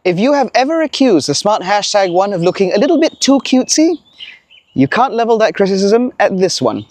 If you have ever accused the smart hashtag one of looking a little bit too cutesy, you can't level that criticism at this one.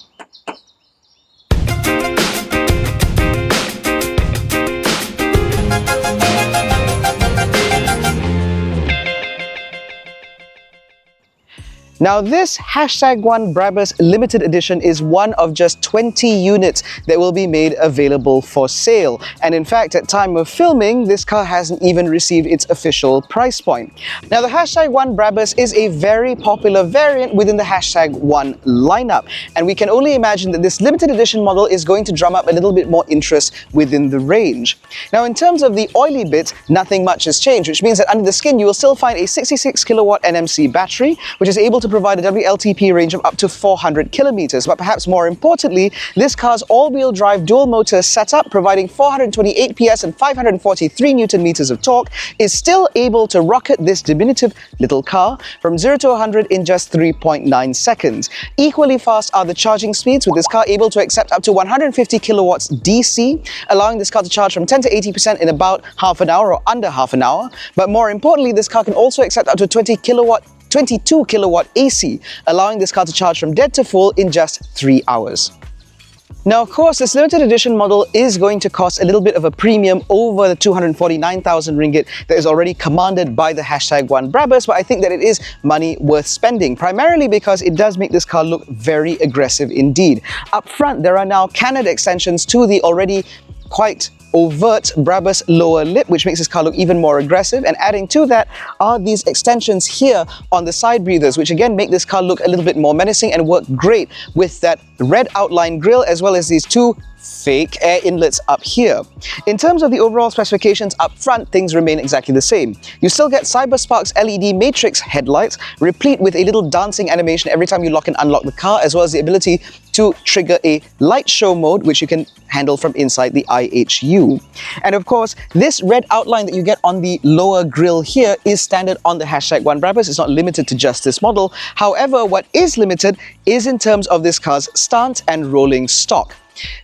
Now this hashtag one Brabus limited edition is one of just 20 units that will be made available for sale. And in fact, at time of filming, this car hasn't even received its official price point. Now the hashtag one Brabus is a very popular variant within the hashtag one lineup. And we can only imagine that this limited edition model is going to drum up a little bit more interest within the range. Now in terms of the oily bits, nothing much has changed, which means that under the skin you will still find a 66 kilowatt NMC battery, which is able to provide a WLTP range of up to 400 kilometers. But perhaps more importantly, this car's all-wheel drive dual motor setup, providing 428 PS and 543 Newton meters of torque, is still able to rocket this diminutive little car from 0 to 100 in just 3.9 seconds. Equally fast are the charging speeds, with this car able to accept up to 150 kilowatts DC, allowing this car to charge from 10 to 80% in about half an hour or under half an hour. But more importantly, this car can also accept up to 22 kilowatt AC, allowing this car to charge from dead to full in just 3 hours. Now, of course, this limited edition model is going to cost a little bit of a premium over the 249,000 ringgit that is already commanded by the hashtag one Brabus, but I think that it is money worth spending, primarily because it does make this car look very aggressive indeed. Up front, there are now canard extensions to the already quite overt Brabus lower lip, which makes this car look even more aggressive, and adding to that are these extensions here on the side breathers, which again make this car look a little bit more menacing and work great with that red outline grille, as well as these two fake air inlets up here. In terms of the overall specifications up front, things remain exactly the same. You still get CyberSpark's LED matrix headlights, replete with a little dancing animation every time you lock and unlock the car, as well as the ability to trigger a light show mode, which you can handle from inside the IHU. And of course, this red outline that you get on the lower grille here is standard on the hashtag one Brabus. It's not limited to just this model. However, what is limited is in terms of this car's stance and rolling stock.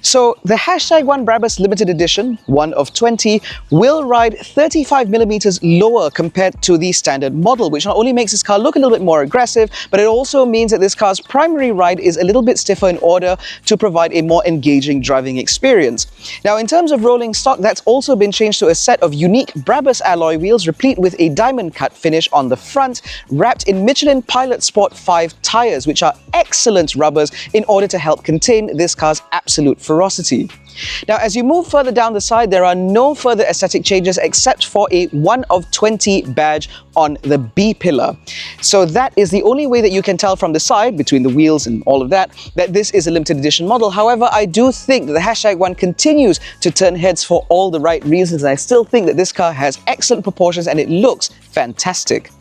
So the hashtag one Brabus limited edition, one of 20, will ride 35 millimeters lower compared to the standard model, which not only makes this car look a little bit more aggressive, but it also means that this car's primary ride is a little bit stiffer in order to provide a more engaging driving experience. Now, in terms of rolling stock, that's also been changed to a set of unique Brabus alloy wheels, replete with a diamond cut finish on the front, wrapped in Michelin Pilot Sport 5 tires, which are excellent rubbers in order to help contain this car's absolute ferocity. Now, as you move further down the side, there are no further aesthetic changes except for a 1 of 20 badge on the B pillar. So that is the only way that you can tell from the side, between the wheels and all of that, that this is a limited edition model. However, I do think that the hashtag one continues to turn heads for all the right reasons, and I still think that this car has excellent proportions and it looks fantastic.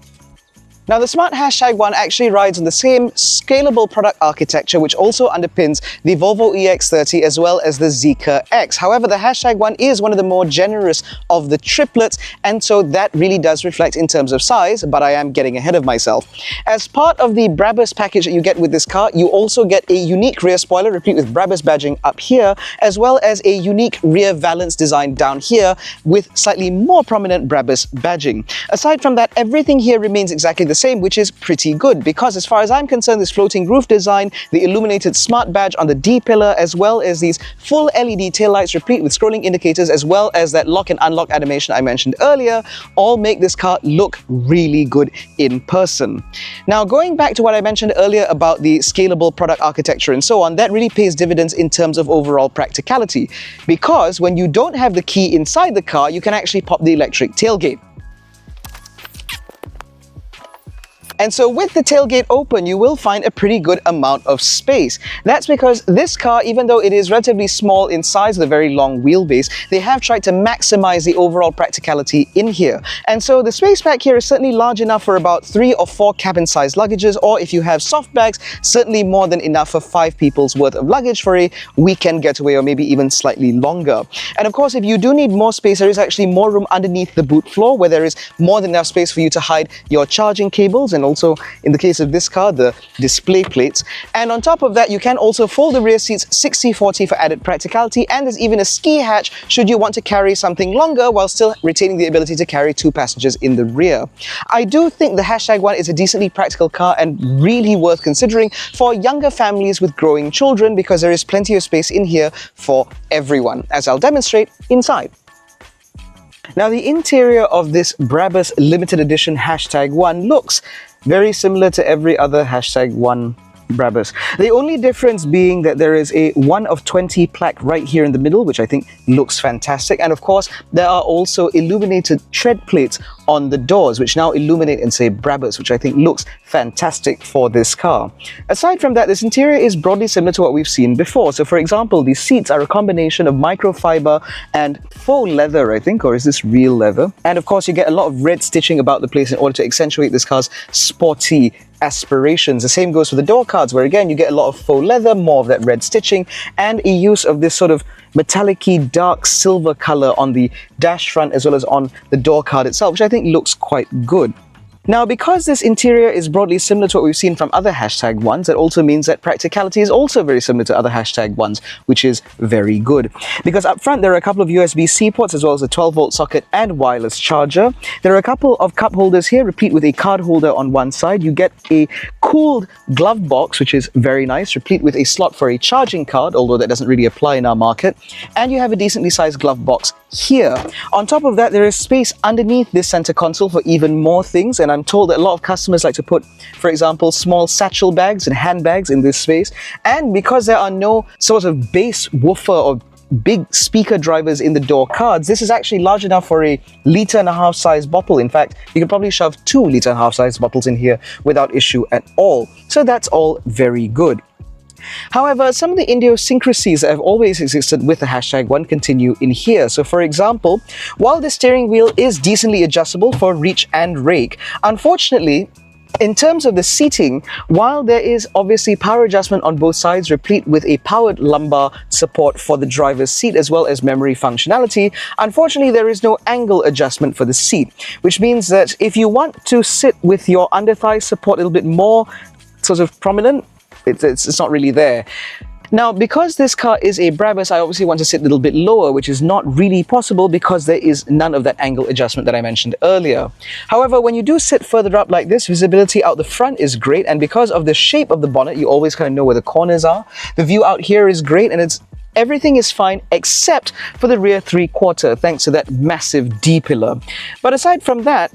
Now, the smart hashtag one actually rides on the same scalable product architecture, which also underpins the Volvo EX30 as well as the Zeekr X. However, the hashtag one is one of the more generous of the triplets, and so that really does reflect in terms of size, but I am getting ahead of myself. As part of the Brabus package that you get with this car, you also get a unique rear spoiler replete with Brabus badging up here, as well as a unique rear valance design down here with slightly more prominent Brabus badging. Aside from that, everything here remains exactly the same, which is pretty good, because as far as I'm concerned, this floating roof design, the illuminated smart badge on the D pillar, as well as these full LED taillights replete with scrolling indicators, as well as that lock and unlock animation I mentioned earlier, all make this car look really good in person. Now, going back to what I mentioned earlier about the scalable product architecture and so on, that really pays dividends in terms of overall practicality, because when you don't have the key inside the car, you can actually pop the electric tailgate. And so with the tailgate open, you will find a pretty good amount of space. That's because this car, even though it is relatively small in size with a very long wheelbase, they have tried to maximize the overall practicality in here. And so the space back here is certainly large enough for about 3 or 4 cabin-sized luggages, or if you have soft bags, certainly more than enough for 5 people's worth of luggage for a weekend getaway, or maybe even slightly longer. And of course, if you do need more space, there is actually more room underneath the boot floor, where there is more than enough space for you to hide your charging cables and also, in the case of this car, the display plates. And on top of that, you can also fold the rear seats 60/40 for added practicality, and there's even a ski hatch should you want to carry something longer while still retaining the ability to carry 2 passengers in the rear. I do think the #1 is a decently practical car and really worth considering for younger families with growing children, because there is plenty of space in here for everyone, as I'll demonstrate inside. Now, the interior of this Brabus limited edition #1 looks very similar to every other #1 Brabus. The only difference being that there is a 1 of 20 plaque right here in the middle, which I think looks fantastic. And of course, there are also illuminated tread plates on the doors, which now illuminate and say Brabus, which I think looks fantastic for this car. Aside from that, this interior is broadly similar to what we've seen before. So for example, the seats are a combination of microfiber and faux leather, I think, or is this real leather? And of course, you get a lot of red stitching about the place in order to accentuate this car's sporty aspirations. The same goes for the door cards, where again you get a lot of faux leather, more of that red stitching, and a use of this sort of metallic-y dark silver color on the dash front as well as on the door card itself, which I think looks quite good. Now, because this interior is broadly similar to what we've seen from other #1s, that also means that practicality is also very similar to other #1s, which is very good. Because up front, there are a couple of USB-C ports as well as a 12-volt socket and wireless charger. There are a couple of cup holders here, replete with a card holder on one side. You get a cooled glove box, which is very nice, replete with a slot for a charging card, although that doesn't really apply in our market. And you have a decently sized glove box here. On top of that, there is space underneath this center console for even more things, and I'm told that a lot of customers like to put, for example, small satchel bags and handbags in this space. And because there are no sort of bass woofer or big speaker drivers in the door cards, this is actually large enough for a 1.5 litre size bottle. In fact, you can probably shove 2.5 litre size bottles in here without issue at all. So that's all very good. However, some of the idiosyncrasies that have always existed with the #1 continue in here. So for example, while the steering wheel is decently adjustable for reach and rake, unfortunately, in terms of the seating, while there is obviously power adjustment on both sides, replete with a powered lumbar support for the driver's seat as well as memory functionality, unfortunately there is no angle adjustment for the seat, which means that if you want to sit with your under-thigh support a little bit more sort of prominent, it's not really there. Now, because this car is a Brabus, I obviously want to sit a little bit lower, which is not really possible because there is none of that angle adjustment that I mentioned earlier. However, when you do sit further up like this, visibility out the front is great, and because of the shape of the bonnet, you always kind of know where the corners are. The view out here is great, and everything is fine except for the rear 3/4, thanks to that massive D-pillar. But aside from that,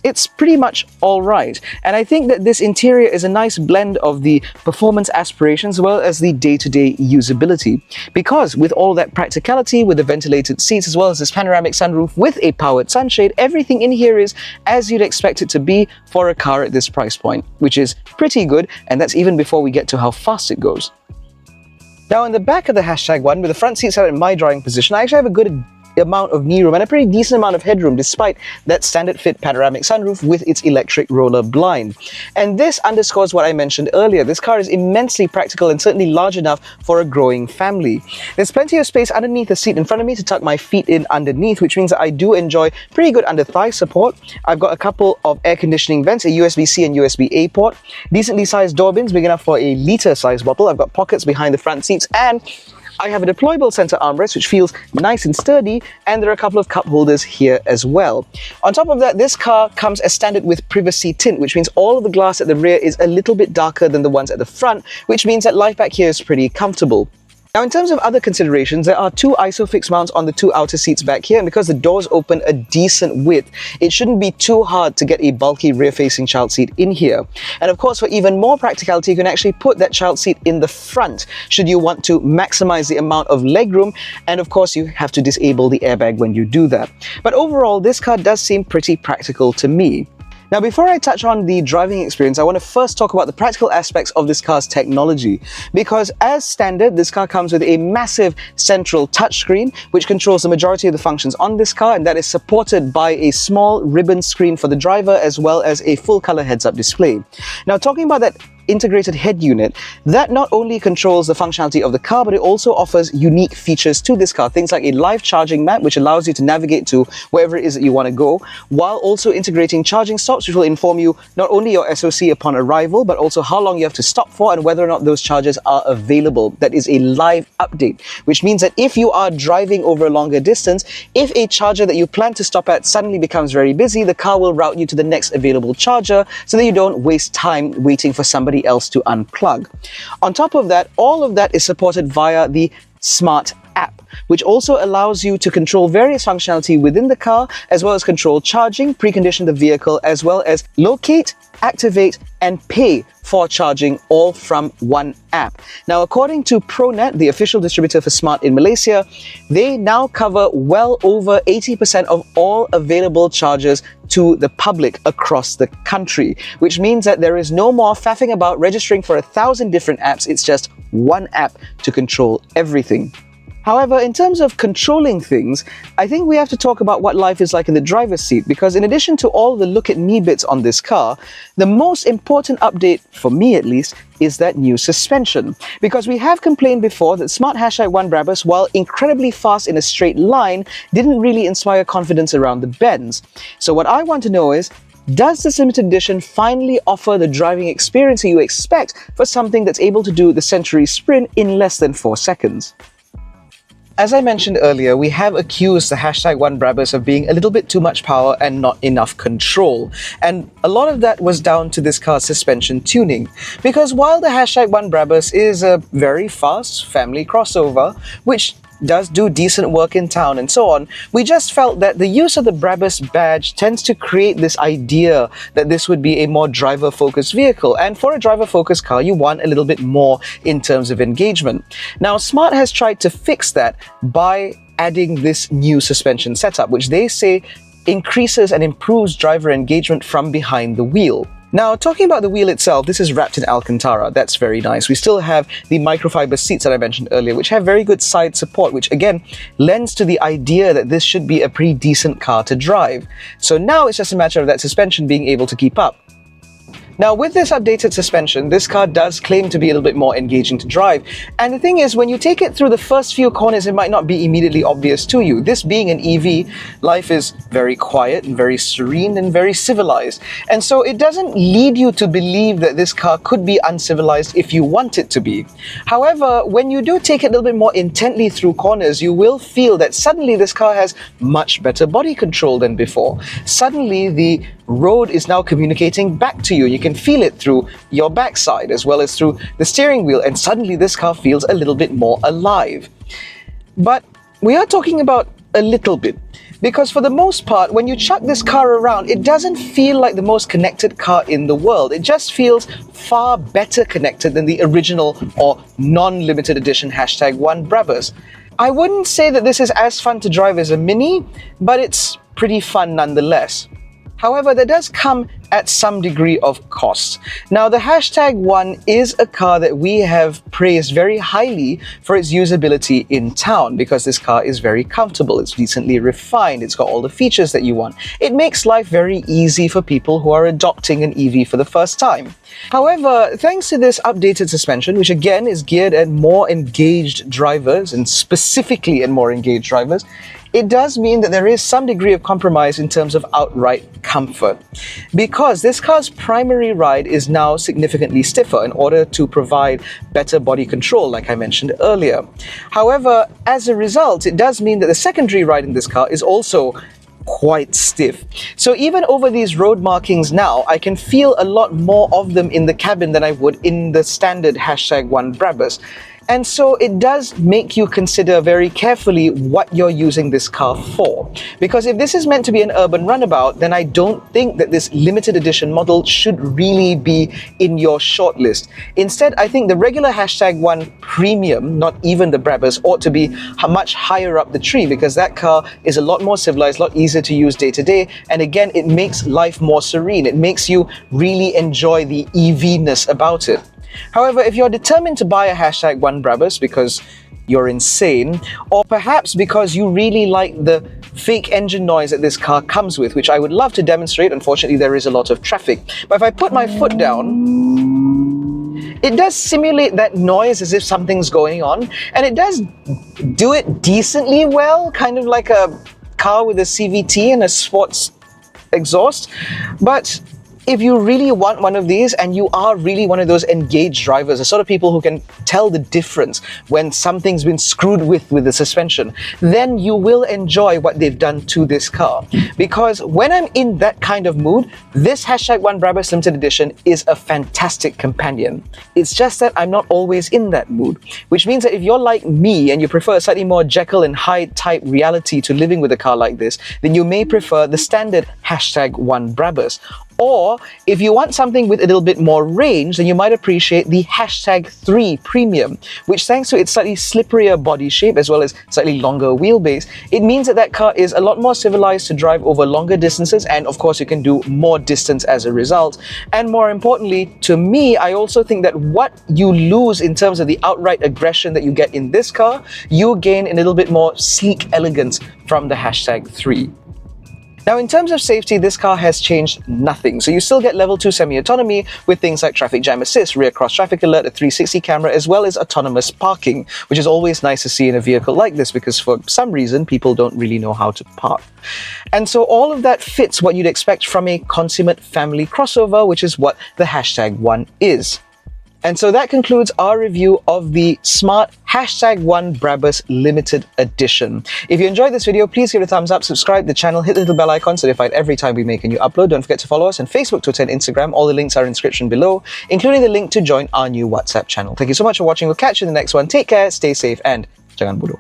it's pretty much all right. And I think that this interior is a nice blend of the performance aspirations as well as the day-to-day usability. Because with all that practicality, with the ventilated seats as well as this panoramic sunroof with a powered sunshade, everything in here is as you'd expect it to be for a car at this price point, which is pretty good, and that's even before we get to how fast it goes. Now, in the back of the #1, with the front seats out in my driving position, I actually have a good amount of knee room and a pretty decent amount of headroom despite that standard fit panoramic sunroof with its electric roller blind. And this underscores what I mentioned earlier. This car is immensely practical and certainly large enough for a growing family. There's plenty of space underneath the seat in front of me to tuck my feet in underneath, which means that I do enjoy pretty good under thigh support. I've got a couple of air conditioning vents, a USB-C and USB-A port, decently sized door bins big enough for a litre size bottle. I've got pockets behind the front seats, and I have a deployable center armrest which feels nice and sturdy, and there are a couple of cup holders here as well. On top of that, this car comes as standard with privacy tint, which means all of the glass at the rear is a little bit darker than the ones at the front, which means that life back here is pretty comfortable. Now, in terms of other considerations, there are 2 ISOFIX mounts on the 2 outer seats back here, and because the doors open a decent width, it shouldn't be too hard to get a bulky rear-facing child seat in here. And of course, for even more practicality, you can actually put that child seat in the front should you want to maximize the amount of legroom, and of course, you have to disable the airbag when you do that. But overall, this car does seem pretty practical to me. Now, before I touch on the driving experience, I want to first talk about the practical aspects of this car's technology. Because as standard, this car comes with a massive central touchscreen, which controls the majority of the functions on this car, and that is supported by a small ribbon screen for the driver, as well as a full color heads-up display. Now, talking about that integrated head unit that not only controls the functionality of the car, but it also offers unique features to this car. Things like a live charging map, which allows you to navigate to wherever it is that you want to go, while also integrating charging stops, which will inform you not only your SOC upon arrival, but also how long you have to stop for and whether or not those chargers are available. That is a live update, which means that if you are driving over a longer distance, if a charger that you plan to stop at suddenly becomes very busy, the car will route you to the next available charger so that you don't waste time waiting for somebody else to unplug. On top of that, all of that is supported via the Smart app, which also allows you to control various functionality within the car, as well as control charging, precondition the vehicle, as well as locate, activate, and pay for charging, all from one app. Now, according to ProNet, the official distributor for Smart in Malaysia, they now cover well over 80% of all available chargers to the public across the country, which means that there is no more faffing about registering for 1,000 different apps. It's just one app to control everything. However, in terms of controlling things, I think we have to talk about what life is like in the driver's seat, because in addition to all the look at me bits on this car, the most important update, for me at least, is that new suspension. Because we have complained before that Smart #1 Brabus, while incredibly fast in a straight line, didn't really inspire confidence around the bends. So what I want to know is, does this limited edition finally offer the driving experience you expect for something that's able to do the Century Sprint in less than 4 seconds? As I mentioned earlier, we have accused the #1 Brabus of being a little bit too much power and not enough control. And a lot of that was down to this car's suspension tuning. Because while the #1 Brabus is a very fast family crossover, which does do decent work in town and so on, we just felt that the use of the Brabus badge tends to create this idea that this would be a more driver-focused vehicle. And for a driver-focused car, you want a little bit more in terms of engagement. Now, Smart has tried to fix that by adding this new suspension setup, which they say increases and improves driver engagement from behind the wheel. Now, talking about the wheel itself, this is wrapped in Alcantara. That's very nice. We still have the microfiber seats that I mentioned earlier, which have very good side support, which again lends to the idea that this should be a pretty decent car to drive. So now it's just a matter of that suspension being able to keep up. Now, with this updated suspension, this car does claim to be a little bit more engaging to drive. And the thing is, when you take it through the first few corners, it might not be immediately obvious to you. This being an EV, life is very quiet and very serene and very civilized. And so it doesn't lead you to believe that this car could be uncivilized if you want it to be. However, when you do take it a little bit more intently through corners, you will feel that suddenly this car has much better body control than before. Suddenly, the road is now communicating back to you. You can feel it through your backside as well as through the steering wheel, and suddenly this car feels a little bit more alive. But we are talking about a little bit, because for the most part, when you chuck this car around, it doesn't feel like the most connected car in the world. It just feels far better connected than the original or non-limited edition #1 Brabus. I wouldn't say that this is as fun to drive as a Mini, but it's pretty fun nonetheless. However, that does come at some degree of cost. Now, the #1 is a car that we have praised very highly for its usability in town, because this car is very comfortable, it's decently refined, it's got all the features that you want. It makes life very easy for people who are adopting an EV for the first time. However, thanks to this updated suspension, which again is geared at more engaged drivers, and specifically at more engaged drivers, it does mean that there is some degree of compromise in terms of outright comfort. Because this car's primary ride is now significantly stiffer in order to provide better body control, like I mentioned earlier. However, as a result, it does mean that the secondary ride in this car is also quite stiff. So even over these road markings now, I can feel a lot more of them in the cabin than I would in the standard #1 Brabus. And so it does make you consider very carefully what you're using this car for. Because if this is meant to be an urban runabout, then I don't think that this limited edition model should really be in your shortlist. Instead, I think the regular #1 Premium, not even the Brabus, ought to be much higher up the tree, because that car is a lot more civilized, a lot easier to use day to day. And again, it makes life more serene. It makes you really enjoy the EV-ness about it. However, if you're determined to buy a #1 Brabus because you're insane, or perhaps because you really like the fake engine noise that this car comes with, which I would love to demonstrate, unfortunately there is a lot of traffic, but if I put my foot down, it does simulate that noise as if something's going on, and it does do it decently well, kind of like a car with a CVT and a sports exhaust. But if you really want one of these and you are really one of those engaged drivers, the sort of people who can tell the difference when something's been screwed with the suspension, then you will enjoy what they've done to this car. Because when I'm in that kind of mood, this #1 Brabus Limited Edition is a fantastic companion. It's just that I'm not always in that mood, which means that if you're like me and you prefer a slightly more Jekyll and Hyde type reality to living with a car like this, then you may prefer the standard #1 Brabus. Or if you want something with a little bit more range, then you might appreciate the #3 Premium, which thanks to its slightly slipperier body shape as well as slightly longer wheelbase, it means that that car is a lot more civilized to drive over longer distances, and of course you can do more distance as a result. And more importantly, to me, I also think that what you lose in terms of the outright aggression that you get in this car, you gain a little bit more sleek elegance from the #3. Now, in terms of safety, this car has changed nothing. So you still get level 2 semi-autonomy with things like traffic jam assist, rear cross traffic alert, a 360 camera, as well as autonomous parking, which is always nice to see in a vehicle like this because for some reason, people don't really know how to park. And so all of that fits what you'd expect from a consummate family crossover, which is what the #1 is. And so that concludes our review of the smart #1 Brabus Limited Edition. If you enjoyed this video, please give it a thumbs up, subscribe to the channel, hit the little bell icon so notified every time we make a new upload. Don't forget to follow us on Facebook, Twitter, and Instagram. All the links are in the description below, including the link to join our new WhatsApp channel. Thank you so much for watching. We'll catch you in the next one. Take care, stay safe, and jangan bodoh.